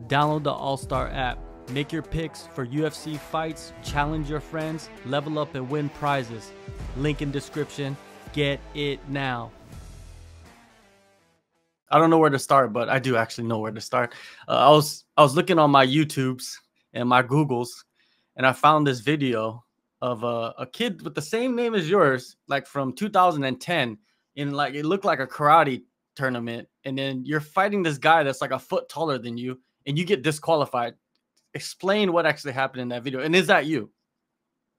Download the AllStar app. Make your picks for UFC fights, challenge your friends, level up and win prizes. Link in description. Get it now. I don't know where to start, but I do actually know where to start. I was looking on my YouTubes and my Googles, and I found this video of a kid with the same name as yours, like from 2010, in like it looked like a karate tournament, and then you're fighting this guy that's like a foot taller than you, and you get disqualified. Explain what actually happened in that video, and is that you?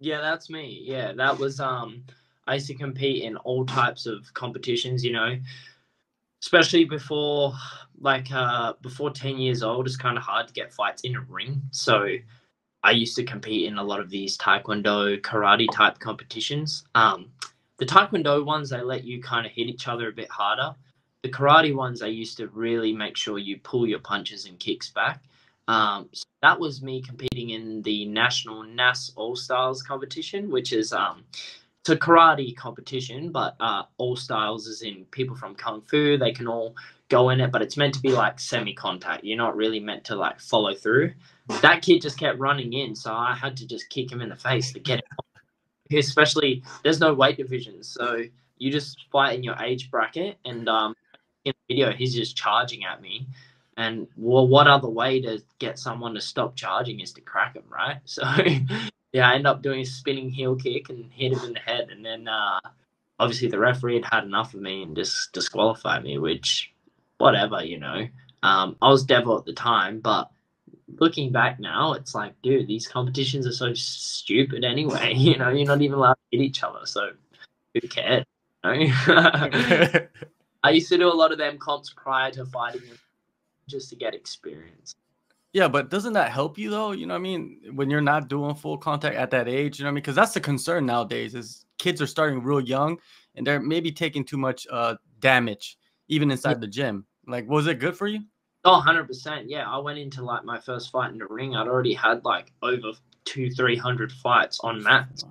Yeah, that's me. Yeah, that was I used to compete in all types of competitions, especially before before 10 years old. It's kind of hard to get fights in a ring. So I used to compete in a lot of these taekwondo, karate type competitions. The taekwondo ones, they let you kind of hit each other a bit harder. The karate ones, they used to really make sure you pull your punches and kicks back. So that was me competing in the National NAS All-Stars competition, which is it's a karate competition, but all styles is in people from Kung Fu. They can all go in it, but it's meant to be like semi-contact. You're not really meant to like follow through. That kid just kept running in, so I had to just kick him in the face to get it. Especially, there's no weight divisions, so you just fight in your age bracket. And in the video, he's just charging at me. And well, what other way to get someone to stop charging is to crack him, right? So yeah, I ended up doing a spinning heel kick and hit him in the head. And then obviously the referee had enough of me and just disqualified me, which whatever, I was devil at the time, but looking back now, it's like, dude, these competitions are so stupid anyway. You're not even allowed to hit each other, so who cares? I used to do a lot of them comps prior to fighting just to get experience. Yeah, but doesn't that help you though? You know what I mean? When you're not doing full contact at that age, you know what I mean? Because that's the concern nowadays is kids are starting real young and they're maybe taking too much damage even inside the gym. Like, was it good for you? Oh, 100%. Yeah, I went into like my first fight in the ring. I'd already had like over 200-300 fights on mats.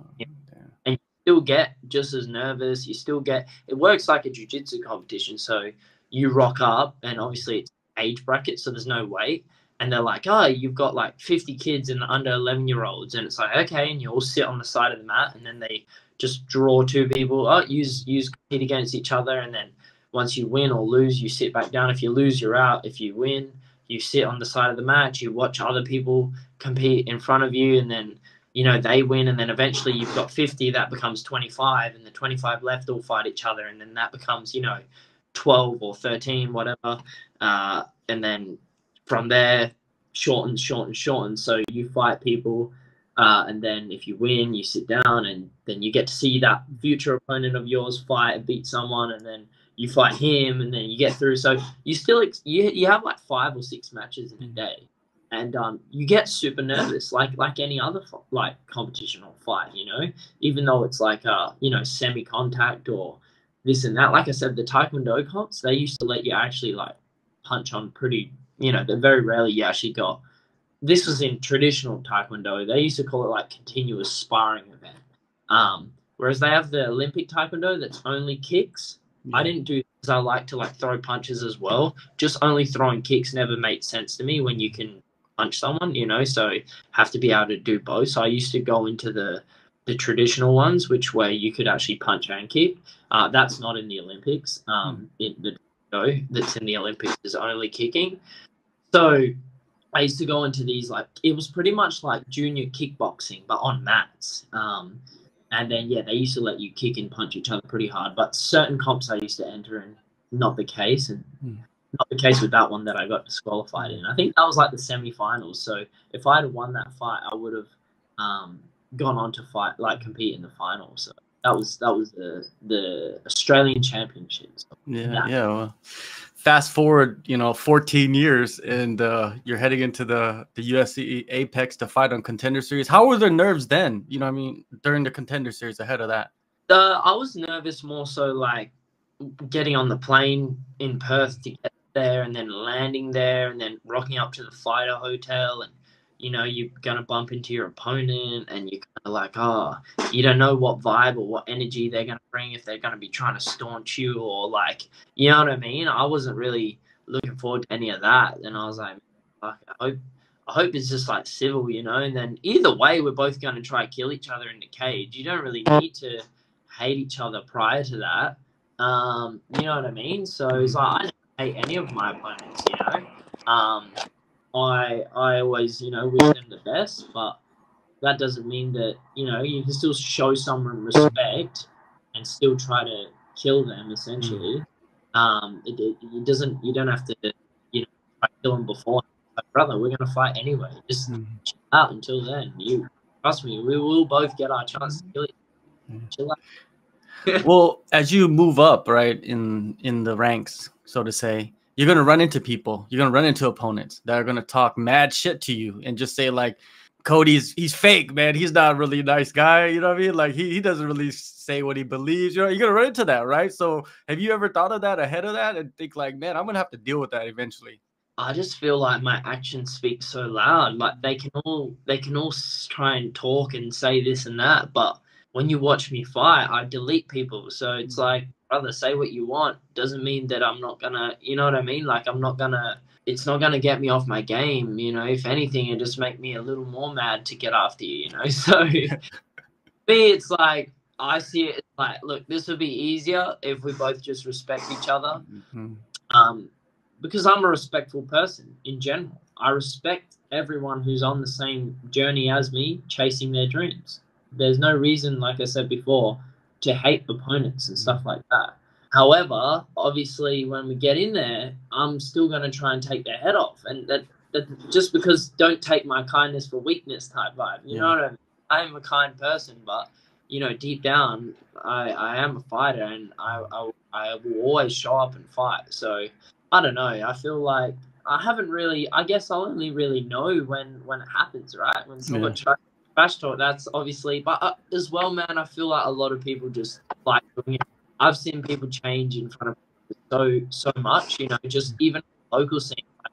And you still get just as nervous. You still get, it works like a jiu-jitsu competition. So you rock up and obviously it's age bracket, so there's no weight. And they're like, oh, you've got like 50 kids and under 11-year-olds. And it's like, okay. And you all sit on the side of the mat and then they just draw two people. Oh, use compete against each other. And then once you win or lose, you sit back down. If you lose, you're out. If you win, you sit on the side of the match. You watch other people compete in front of you. And then, they win. And then eventually you've got 50. That becomes 25. And the 25 left all fight each other. And then that becomes, 12 or 13, whatever. And then from there, shorten. So you fight people, and then if you win, you sit down, and then you get to see that future opponent of yours fight and beat someone, and then you fight him, and then you get through. So you still you have like 5 or 6 matches in a day, and you get super nervous, like any other like competition or fight, even though it's like semi-contact or this and that. Like I said, the Taekwondo comps, they used to let you actually like punch on pretty. They're very rarely you actually got. This was in traditional Taekwondo. They used to call it like continuous sparring event. Whereas they have the Olympic Taekwondo that's only kicks. Yeah. I didn't do because I like to like throw punches as well. Just only throwing kicks never made sense to me when you can punch someone, so have to be able to do both. So I used to go into the traditional ones, which where you could actually punch and kick. That's not in the Olympics. That's in the Olympics is only kicking. So I used to go into these like it was pretty much like junior kickboxing, but on mats. And then they used to let you kick and punch each other pretty hard. But certain comps I used to enter in, not the case, and not the case with that one that I got disqualified in. I think that was like the semi-finals. So if I had won that fight, I would have gone on to compete in the finals. So that was the Australian Championships. Yeah. Well, fast forward, 14 years, and you're heading into the UFC Apex to fight on Contender Series. How were the nerves then? During the Contender Series ahead of that. I was nervous more so like getting on the plane in Perth to get there, and then landing there, and then rocking up to the fighter hotel, and you're going to bump into your opponent, and you're kind of like, you don't know what vibe or what energy they're going to bring, if they're going to be trying to staunch you or like, you know what I mean? I wasn't really looking forward to any of that. And I was like, fuck, I hope it's just like civil, you know. And then either way, we're both going to try to kill each other in the cage. You don't really need to hate each other prior to that. You know what I mean? So it's like I don't hate any of my opponents, you know. I always, you know, wish them the best, but that doesn't mean that, you know, you can still show someone respect and still try to kill them essentially. It doesn't, you don't have to, you know, try to kill them before. Like, brother, we're gonna fight anyway. Just chill out until then. You trust me, we will both get our chance to kill it. Chill out. Well, as you move up, right, in the ranks, so to say, you're gonna run into people. You're gonna run into opponents that are gonna talk mad shit to you and just say like, he's fake, man. He's not really a nice guy. You know what I mean? Like he doesn't really say what he believes. You know, you're gonna run into that, right? So have you ever thought of that ahead of that and think like, man, I'm gonna have to deal with that eventually? I just feel like my actions speak so loud. Like they can all try and talk and say this and that, but when you watch me fight, I delete people. So it's like, brother, say what you want. Doesn't mean that I'm not gonna, you know what I mean? Like it's not gonna get me off my game. You know, if anything, it just make me a little more mad to get after you. You know, so me, it's like I see it like, look, this would be easier if we both just respect each other. Because I'm a respectful person in general. I respect everyone who's on the same journey as me, chasing their dreams. There's no reason, like I said before, to hate opponents and stuff like that. However, obviously, when we get in there, I'm still going to try and take their head off. And that just because don't take my kindness for weakness type vibe. You know what I mean? I am a kind person, but, you know, deep down, I am a fighter, and I will always show up and fight. So I don't know. I feel like I haven't really, I guess I'll only really know when it happens, right? When someone tries trash talk, that's obviously, but as well, man, I feel like a lot of people just like doing it. I've seen people change in front of so much, you know, just even local scene. Like,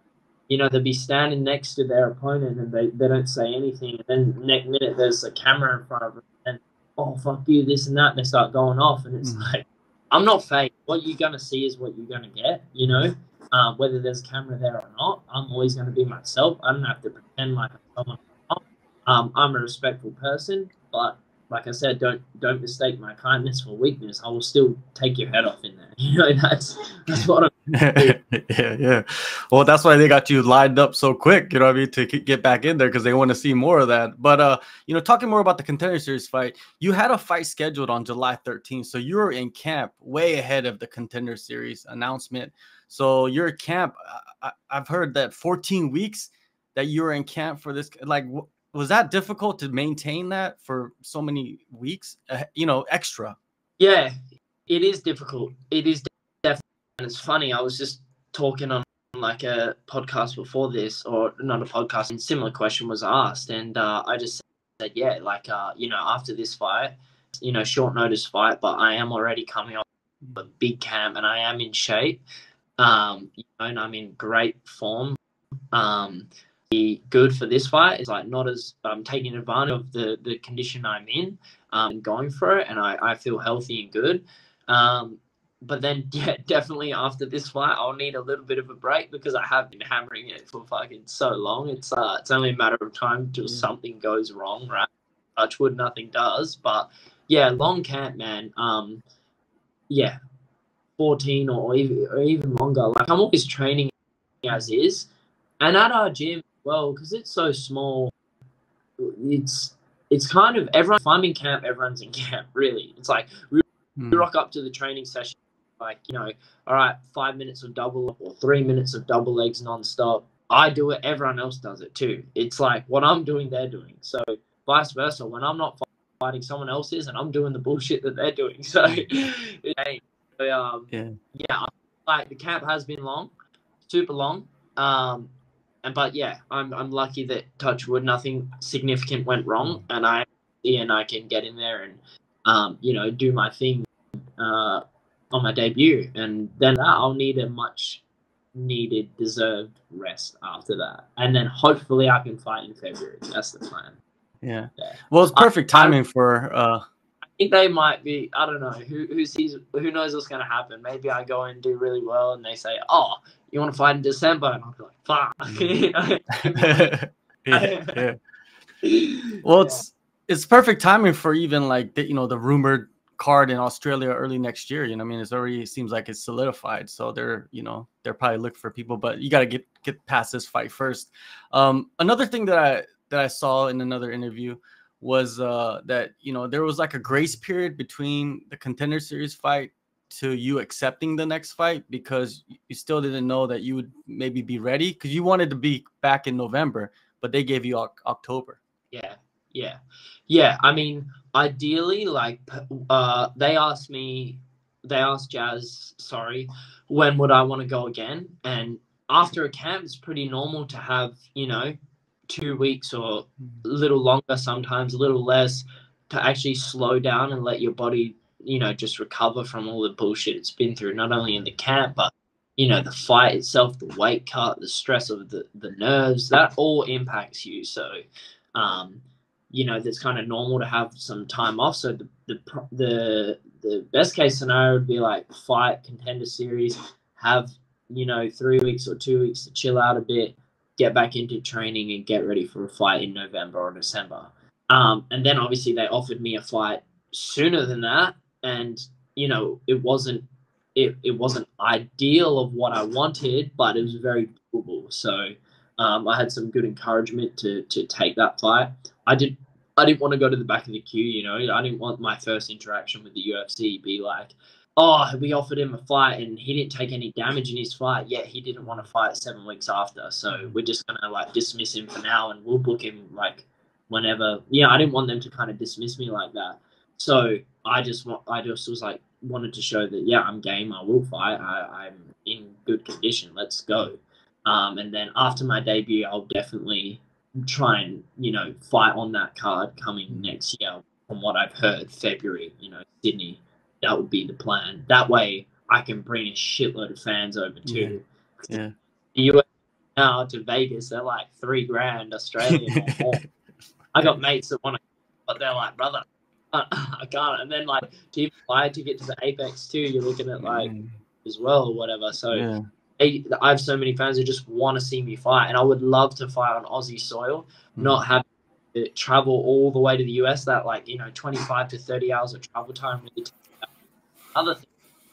you know, they'll be standing next to their opponent and they don't say anything. And then next minute there's a camera in front of them and, oh, fuck you, this and that. And they start going off. And it's like, I'm not fake. What you're going to see is what you're going to get, you know, whether there's a camera there or not. I'm always going to be myself. I don't have to pretend like I'm someone I'm a respectful person, but like I said, don't mistake my kindness for weakness. I will still take your head off in there. You know, that's what I'm yeah. Well, that's why they got you lined up so quick, you know what I mean, to get back in there, because they want to see more of that. But you know, talking more about the Contender Series fight, you had a fight scheduled on July 13th. So you were in camp way ahead of the Contender Series announcement. So you're in camp. I've heard that 14 weeks that you were in camp for this, like, was that difficult to maintain that for so many weeks, you know, extra? Yeah, it is difficult. It is definitely. And it's funny, I was just talking on like a podcast before this, or not a podcast, and similar question was asked. And I just said, yeah, like, you know, after this fight, you know, short notice fight, but I am already coming off a big camp and I am in shape. You know, and I'm in great form. Good for this fight. It's like not as taking advantage of the condition I'm in and going for it, and I feel healthy and good. But then, yeah, definitely after this fight, I'll need a little bit of a break because I have been hammering it for fucking so long. It's only a matter of time till something goes wrong, right? Touch wood, nothing does. But yeah, long camp, man. Yeah, 14 or even longer. Like, I'm always training as is, and at our gym. Well, because it's so small, it's kind of everyone. If I'm in camp, everyone's in camp. Really, it's like we rock up to the training session, like, you know, all right, 5 minutes of double or 3 minutes of double legs nonstop. I do it. Everyone else does it too. It's like what I'm doing, they're doing. So vice versa. When I'm not fighting, someone else is, and I'm doing the bullshit that they're doing. So yeah, like the camp has been long, super long. But yeah, I'm lucky that, touch wood, nothing significant went wrong, and I can get in there and you know, do my thing on my debut, and then I'll need a much needed, deserved rest after that, and then hopefully I can fight in February. That's the plan. Yeah. Well, it's perfect timing for. I think they might be. I don't know who knows what's gonna happen. Maybe I go and do really well, and they say, "Oh, you want to fight in December?" And I'll be like, fuck. Yeah. Well, it's perfect timing for even like the, the rumored card in Australia early next year. I mean, it's already seems like it's solidified. So they're probably looking for people, but you got to get past this fight first. Another thing that I saw in another interview was that there was like a grace period between the Contender Series fight to you accepting the next fight, because you still didn't know that you would maybe be ready, because you wanted to be back in November, but they gave you October. Yeah. I mean, ideally, like, they asked Jazz, sorry, when would I want to go again? And after a camp, it's pretty normal to have, 2 weeks or a little longer, sometimes a little less, to actually slow down and let your body, just recover from all the bullshit it's been through, not only in the camp, but, the fight itself, the weight cut, the stress of the nerves, that all impacts you. So, that's kind of normal to have some time off. So the best case scenario would be like fight Contender Series, have 3 weeks or 2 weeks to chill out a bit, get back into training, and get ready for a fight in November or December. And then obviously they offered me a fight sooner than that, and it wasn't ideal of what I wanted, but it was very doable. So I had some good encouragement to take that fight. I didn't want to go to the back of the queue, I didn't want my first interaction with the UFC be like, oh, we offered him a fight and he didn't take any damage in his fight, yet he didn't want to fight 7 weeks after. So we're just going to like dismiss him for now and we'll book him like whenever. Yeah, I didn't want them to kind of dismiss me like that. So I just was like, wanted to show that, yeah, I'm game, I will fight, I'm in good condition, let's go. And then after my debut, I'll definitely try and, fight on that card coming next year. From what I've heard, February, Sydney, that would be the plan. That way I can bring a shitload of fans over too. Yeah. The US now to Vegas, they're like $3,000 Australian or more. I got mates that want to, but they're like, brother, I can't. And then like to even buy a ticket to the Apex too, you're looking at like as well or whatever. So I have so many fans who just want to see me fight, and I would love to fight on Aussie soil, not have to travel all the way to the US. That 25 to 30 hours of travel time really. Other thing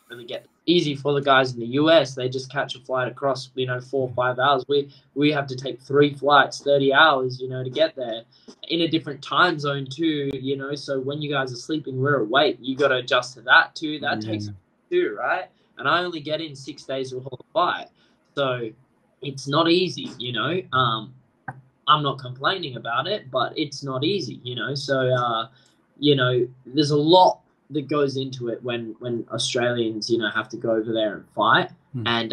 really get easy for the guys in the US. They just catch a flight across 4 or 5 hours. We have to take 3 flights, 30 hours to get there in a different time zone too. So when you guys are sleeping, we're awake. You got to adjust to that too. That takes too, right? And I only get in 6 days before the fight, so it's not easy. I'm not complaining about it, but it's not easy. So there's a lot that goes into it when Australians have to go over there and fight, and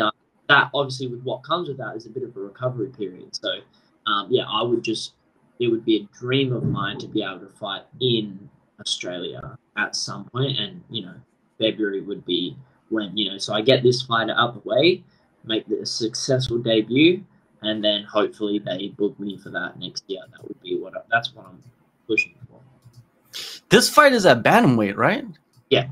that obviously with what comes with that is a bit of a recovery period. So it would be a dream of mine to be able to fight in Australia at some point, and February would be when so I get this fight out of the way, make the successful debut, and then hopefully they book me for that next year. That would be that's what I'm pushing for. This fight is at bantamweight, right? Yeah.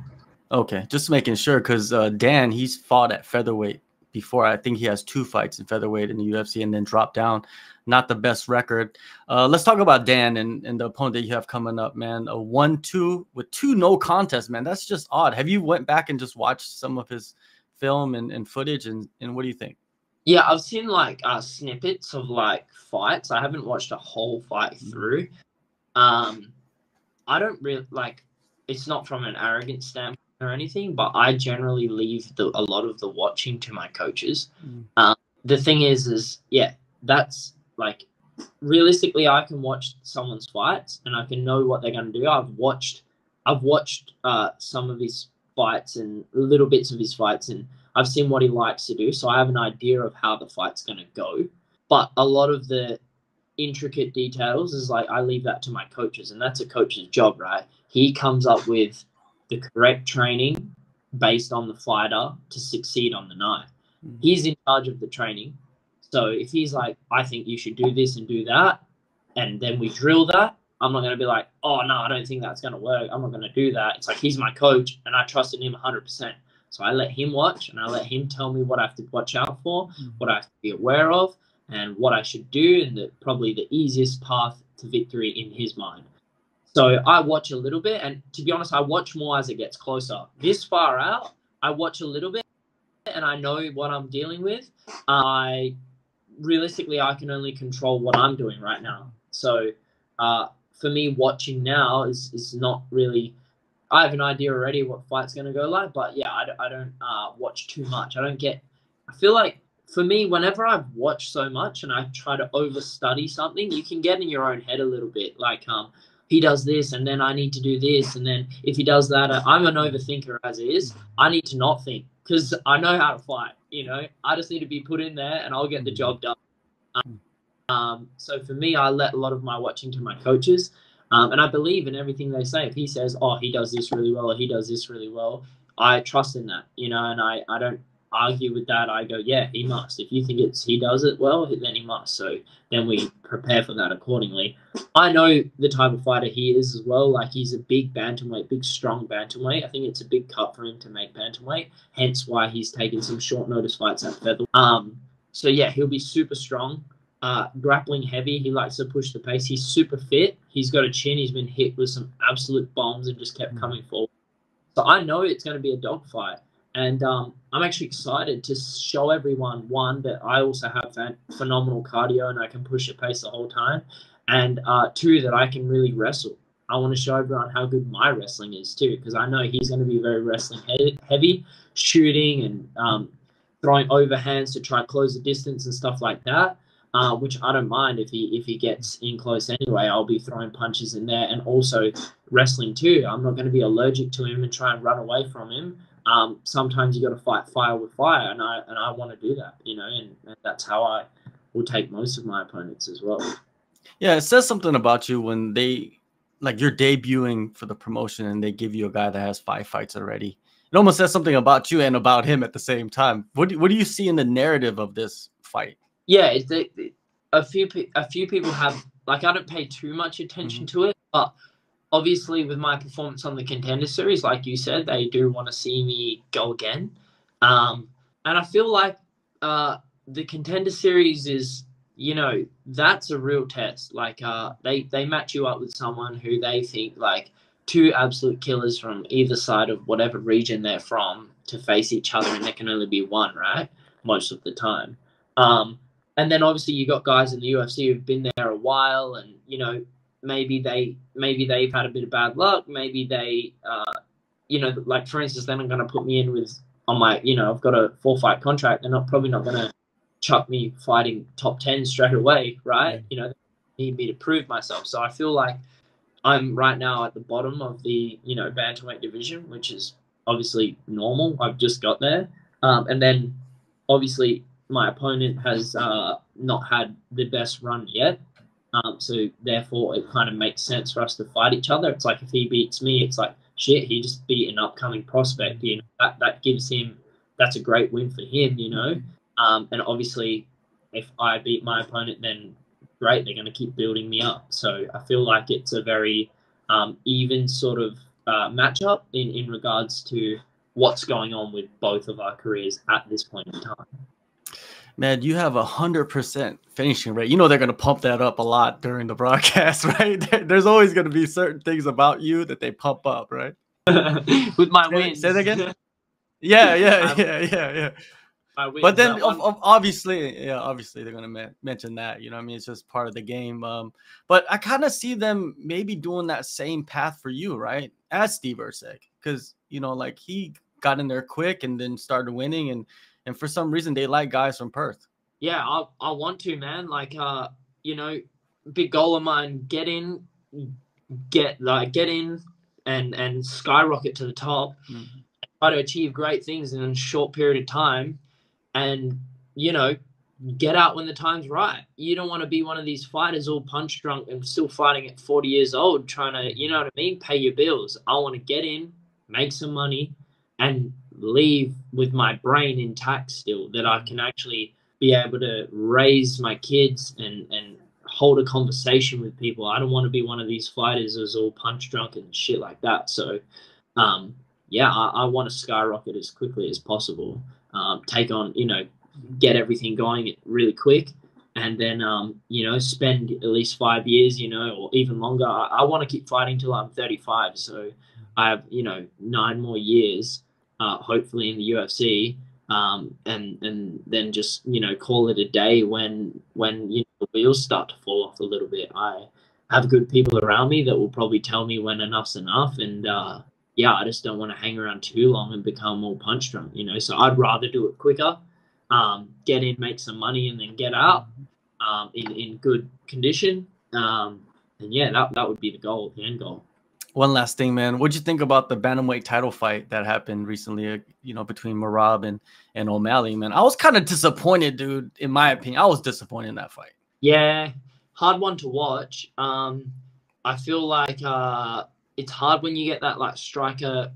Okay, just making sure, because Dan, he's fought at featherweight before. I think he has 2 fights in featherweight in the UFC and then dropped down. Not the best record. Let's talk about Dan and the opponent that you have coming up, man. A 1-2 with 2 no contests, man. That's just odd. Have you went back and just watched some of his film and footage, and what do you think? Yeah, I've seen like snippets of like fights. I haven't watched a whole fight through. I don't really it's not from an arrogant standpoint or anything, but I generally leave a lot of the watching to my coaches. The thing is that's like, realistically, I can watch someone's fights and I can know what they're going to do. I've watched some of his fights and little bits of his fights, and I've seen what he likes to do, so I have an idea of how the fight's going to go. But a lot of the intricate details is like, I leave that to my coaches, and that's a coach's job, right? He comes up with the correct training based on the fighter to succeed on the night. He's in charge of the training. So if he's like, I think you should do this and do that, and then we drill that, I'm not going to be like, oh, no, I don't think that's going to work, I'm not going to do that. It's like, he's my coach, and I trust in him 100%. So I let him watch, and I let him tell me what I have to watch out for, what I have to be aware of. and what I should do, and probably the easiest path to victory in his mind. So I watch a little bit, and to be honest, I watch more as it gets closer. This far out, I watch a little bit, and I know what I'm dealing with. Realistically, I can only control what I'm doing right now. So for me, watching now is not really. I have an idea already what fight's going to go like, but yeah, I don't watch too much. I feel like for me, whenever I've watched so much and I try to overstudy something, you can get in your own head a little bit. Like, he does this, and then I need to do this, and then if he does that, I'm an overthinker as is. I need to not think because I know how to fight. I just need to be put in there, and I'll get the job done. So for me, I let a lot of my watching to my coaches. And I believe in everything they say. If he says, oh, he does this really well, or he does this really well, I trust in that, and I don't argue with that. I go, yeah, he must. If you think he does it well, then he must. So then we prepare for that accordingly. I know the type of fighter he is as well. Like, he's a big bantamweight, big, strong bantamweight. I think it's a big cut for him to make bantamweight, hence why he's taken some short notice fights at featherweight. So yeah, he'll be super strong. Grappling heavy, he likes to push the pace. He's super fit. He's got a chin. He's been hit with some absolute bombs and just kept coming forward. So I know it's going to be a dogfight, and I'm actually excited to show everyone, one, that I also have phenomenal cardio and I can push the pace the whole time, and two, that I can really wrestle. I want to show everyone how good my wrestling is too, because I know he's going to be very wrestling heavy, shooting and throwing overhands to try to close the distance and stuff like that. Which I don't mind if he gets in close anyway. I'll be throwing punches in there, and also wrestling too. I'm not going to be allergic to him and try and run away from him. Sometimes you got to fight fire with fire, and I want to do that, and that's how I will take most of my opponents as well. Yeah, it says something about you when you're debuting for the promotion and they give you a guy that has 5 fights already. It almost says something about you and about him at the same time. What do you see in the narrative of this fight? Yeah, a few people have, like, I don't pay too much attention to it, but obviously with my performance on the Contender Series, like you said, they do want to see me go again. And I feel like the Contender Series is, that's a real test. Like, they match you up with someone who they think, like, 2 absolute killers from either side of whatever region they're from to face each other, and there can only be one, right? Most of the time. And then obviously you got guys in the UFC who've been there a while, and maybe they've had a bit of bad luck. Maybe they, like, for instance, they're not going to put me in on my, I've got a 4-fight contract. They're probably not going to chuck me fighting top 10 straight away, right? They need me to prove myself. So I feel like I'm right now at the bottom of the bantamweight division, which is obviously normal. I've just got there, and then obviously my opponent has not had the best run yet. So therefore it kind of makes sense for us to fight each other. It's like, if he beats me, it's like, shit, he just beat an upcoming prospect. That gives him, that's a great win for him, and obviously if I beat my opponent, then great, they're going to keep building me up. So I feel like it's a very even sort of matchup in regards to what's going on with both of our careers at this point in time. Man, you have 100% finishing rate. They're going to pump that up a lot during the broadcast, right? There's always going to be certain things about you that they pump up, right? With my wins. Say that again? Yeah. But then obviously they're going to mention that, it's just part of the game. But I kind of see them maybe doing that same path for you, right? As Steve Erceg, because, like, he got in there quick and then started winning, and for some reason they like guys from Perth. Yeah, I want to, man. Like, big goal of mine, get in and skyrocket to the top, try to achieve great things in a short period of time, and get out when the time's right. You don't want to be one of these fighters all punch drunk and still fighting at 40 years old, trying to, pay your bills. I want to get in, make some money, and leave with my brain intact still, that I can actually be able to raise my kids and hold a conversation with people. I don't want to be one of these fighters who's all punch drunk and shit like that. So I want to skyrocket as quickly as possible, take on, get everything going really quick, and then you know, spend at least 5 years, you know, or even longer. I want to keep fighting till I'm 35, so I have, you know, 9 more years, hopefully in the UFC, and then just, you know, call it a day when you know, the wheels start to fall off a little bit. I have good people around me that will probably tell me when enough's enough, and yeah, I just don't want to hang around too long and become all punch drunk, you know. So I'd rather do it quicker, get in, make some money, and then get out in good condition. And yeah, that would be the goal, the end goal. One last thing, man. What'd you think about the bantamweight title fight that happened recently, you know, between Merab and O'Malley, man? I was kind of disappointed, dude, in my opinion. I was disappointed in that fight. Yeah, hard one to watch. I feel like it's hard when you get that, like, striker.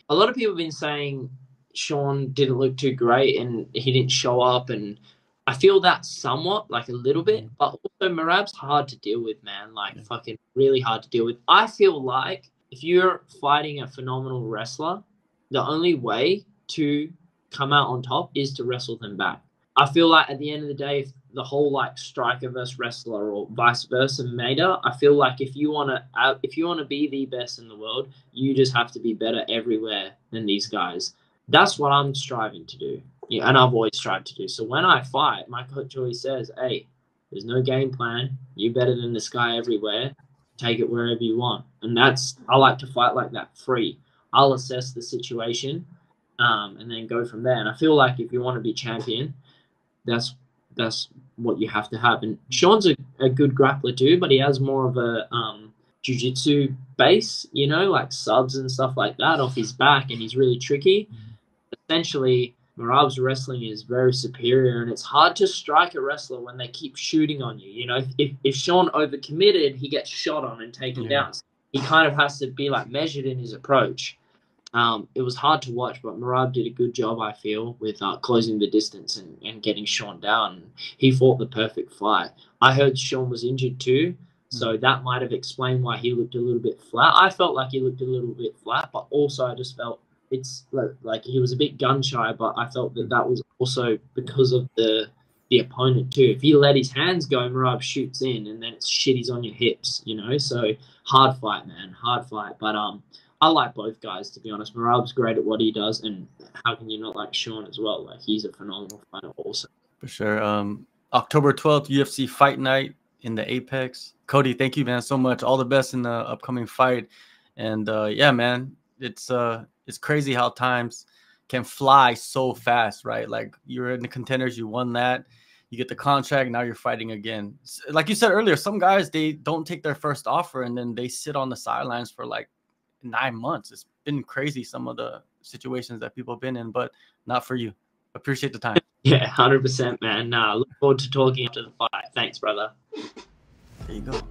A lot of people have been saying Sean didn't look too great and he didn't show up, and I feel that somewhat, like a little bit, but also Merab's hard to deal with, man. Like, fucking really hard to deal with. I feel like if you're fighting a phenomenal wrestler, the only way to come out on top is to wrestle them back. I feel like at the end of the day, if the whole, like, striker versus wrestler or vice versa matter, I feel like if you wanna be the best in the world, you just have to be better everywhere than these guys. That's what I'm striving to do. Yeah, and I've always tried to do. So when I fight, my coach always says, hey, there's no game plan. You're better than this guy everywhere. Take it wherever you want. And I like to fight like that, free. I'll assess the situation and then go from there. And I feel like if you want to be champion, that's what you have to have. And Sean's a good grappler too, but he has more of a jiu-jitsu base, you know, like subs and stuff like that off his back, and he's really tricky. Essentially, Merab's wrestling is very superior, and it's hard to strike a wrestler when they keep shooting on you. You know, if Sean overcommitted, he gets shot on and taken down. So he kind of has to be, like, measured in his approach. It was hard to watch, but Merab did a good job, I feel, with closing the distance and getting Sean down. He fought the perfect fight. I heard Sean was injured too, so that might have explained why he looked a little bit flat. I felt like he looked a little bit flat, but also I just felt it's like he was a bit gun shy, but I felt that was also because of the opponent too. If he let his hands go, Merab shoots in, and then it's shit, he's on your hips, you know. So hard fight, man, hard fight. But I like both guys, to be honest. Merab's great at what he does, and how can you not like Sean as well? Like, he's a phenomenal fighter also. For sure. October 12th, UFC Fight Night in the Apex. Cody, thank you, man, so much. All the best in the upcoming fight. And yeah, man, it's crazy how times can fly so fast, right? Like, you're in the contenders, you won that, you get the contract, now you're fighting again. Like you said earlier, some guys, they don't take their first offer and then they sit on the sidelines for like 9 months. It's been crazy, some of the situations that people have been in, but not for you. Appreciate the time. Yeah, 100%, man. Look forward to talking after the fight. Thanks, brother. There you go.